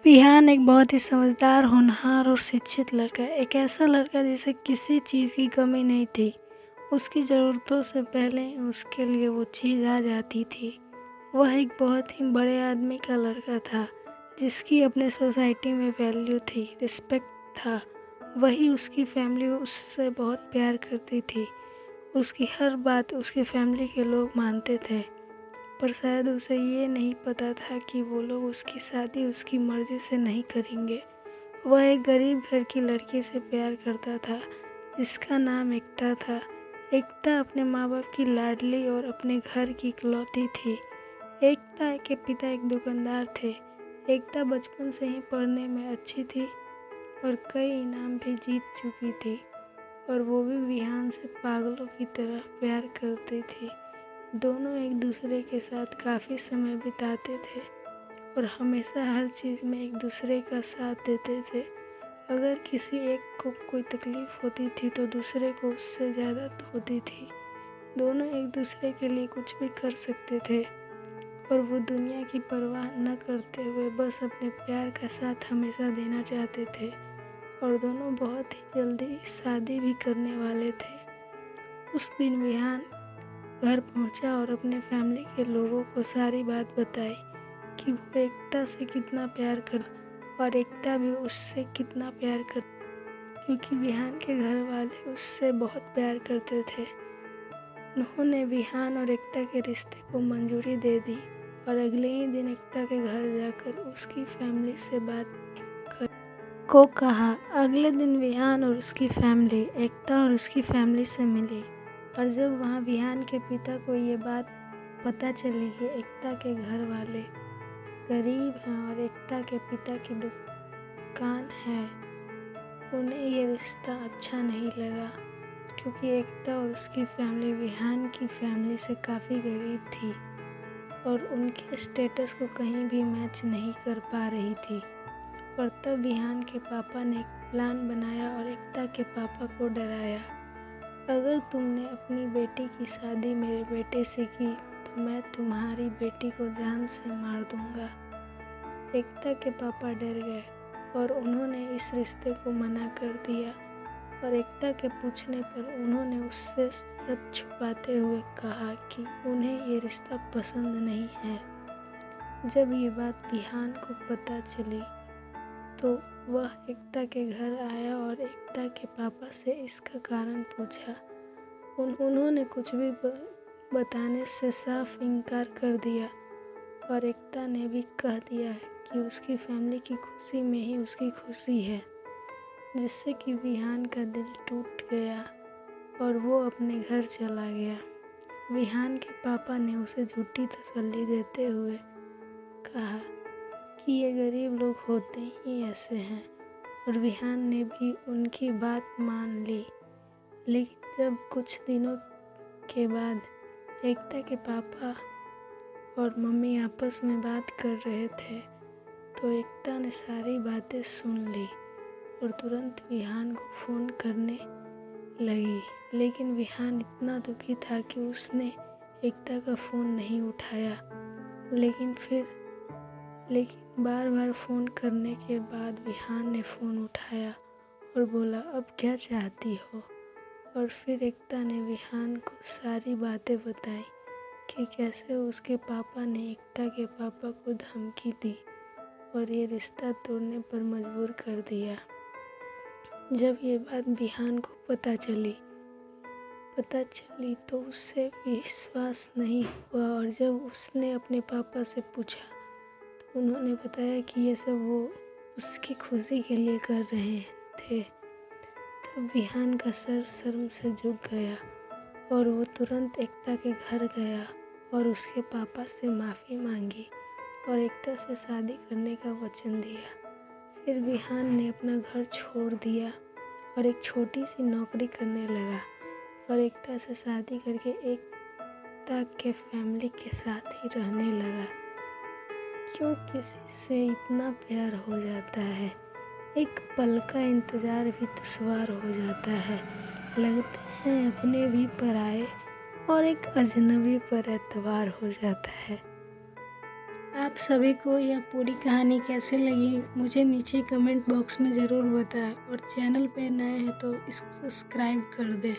विहान एक बहुत ही समझदार, होनहार और शिक्षित लड़का है। एक ऐसा लड़का जिसे किसी चीज़ की कमी नहीं थी। उसकी ज़रूरतों से पहले उसके लिए वो चीज़ आ जाती थी। वह एक बहुत ही बड़े आदमी का लड़का था, जिसकी अपने सोसाइटी में वैल्यू थी, रिस्पेक्ट था। वही उसकी फैमिली उससे बहुत प्यार करती थी। उसकी हर बात उसकी फैमिली के लोग मानते थे। पर शायद उसे ये नहीं पता था कि वो लोग उसकी शादी उसकी मर्ज़ी से नहीं करेंगे। वह एक गरीब घर की लड़की से प्यार करता था, जिसका नाम एकता था। एकता अपने माँ बाप की लाडली और अपने घर की इकलौती थी। एकता के पिता एक दुकानदार थे। एकता बचपन से ही पढ़ने में अच्छी थी और कई इनाम भी जीत चुकी थी, और वो भी विहान से पागलों की तरह प्यार करती थी। दोनों एक दूसरे के साथ काफ़ी समय बिताते थे और हमेशा हर चीज़ में एक दूसरे का साथ देते थे। अगर किसी एक को कोई तकलीफ़ होती थी तो दूसरे को उससे ज़्यादा होती थी। दोनों एक दूसरे के लिए कुछ भी कर सकते थे और वो दुनिया की परवाह न करते हुए बस अपने प्यार का साथ हमेशा देना चाहते थे। और दोनों बहुत ही जल्दी शादी भी करने वाले थे। उस दिन विहान घर पहुंचा और अपने फैमिली के लोगों को सारी बात बताई कि वो एकता से कितना प्यार कर और एकता भी उससे कितना प्यार कर, क्योंकि विहान के घर वाले उससे बहुत प्यार करते थे। उन्होंने विहान और एकता के रिश्ते को मंजूरी दे दी और अगले ही दिन एकता के घर जाकर उसकी फैमिली से बात को कहा। अगले दिन विहान और उसकी फैमिली एकता और उसकी फैमिली से मिली, और जब वहाँ विहान के पिता को ये बात पता चली कि एकता के घर वाले गरीब हैं और एकता के पिता की दुकान है, उन्हें ये रिश्ता अच्छा नहीं लगा, क्योंकि एकता और उसकी फैमिली विहान की फैमिली से काफ़ी गरीब थी और उनके स्टेटस को कहीं भी मैच नहीं कर पा रही थी। पर तब विहान के पापा ने एक प्लान बनाया और एकता के पापा को डराया। अगर तुमने अपनी बेटी की शादी मेरे बेटे से की तो मैं तुम्हारी बेटी को जान से मार दूंगा। एकता के पापा डर गए और उन्होंने इस रिश्ते को मना कर दिया, और एकता के पूछने पर उन्होंने उससे सब छुपाते हुए कहा कि उन्हें ये रिश्ता पसंद नहीं है। जब ये बात विहान को पता चली तो वह एकता के घर आया और एकता के पापा से इसका कारण पूछा। उन्होंने कुछ भी बताने से साफ इनकार कर दिया, और एकता ने भी कह दिया कि उसकी फैमिली की खुशी में ही उसकी खुशी है, जिससे कि विहान का दिल टूट गया और वो अपने घर चला गया। विहान के पापा ने उसे झूठी तसल्ली देते हुए कहा कि ये गरीब लोग होते ही ऐसे हैं, और विहान ने भी उनकी बात मान ली। लेकिन जब कुछ दिनों के बाद एकता के पापा और मम्मी आपस में बात कर रहे थे तो एकता ने सारी बातें सुन ली और तुरंत विहान को फ़ोन करने लगी। लेकिन विहान इतना दुखी था कि उसने एकता का फ़ोन नहीं उठाया। लेकिन बार बार फ़ोन करने के बाद विहान ने फ़ोन उठाया और बोला, अब क्या चाहती हो? और फिर एकता ने विहान को सारी बातें बताई कि कैसे उसके पापा ने एकता के पापा को धमकी दी और ये रिश्ता तोड़ने पर मजबूर कर दिया। जब ये बात विहान को पता चली तो उससे विश्वास नहीं हुआ, और जब उसने अपने पापा से पूछा तो उन्होंने बताया कि ये सब वो उसकी खुशी के लिए कर रहे थे। तब विहान का सर शर्म से झुक गया और वो तुरंत एकता के घर गया और उसके पापा से माफ़ी मांगी और एकता से शादी करने का वचन दिया। फिर विहान ने अपना घर छोड़ दिया और एक छोटी सी नौकरी करने लगा और एकता से शादी करके एकता के फैमिली के साथ ही रहने लगा। क्यों किसी से इतना प्यार हो जाता है, एक पल का इंतज़ार भी दुश्वार हो जाता है। लगते हैं अपने भी पराए और एक अजनबी पर एतबार हो जाता है। आप सभी को यह पूरी कहानी कैसे लगी मुझे नीचे कमेंट बॉक्स में ज़रूर बताएं और चैनल पे नए हैं तो इसको सब्सक्राइब कर दें।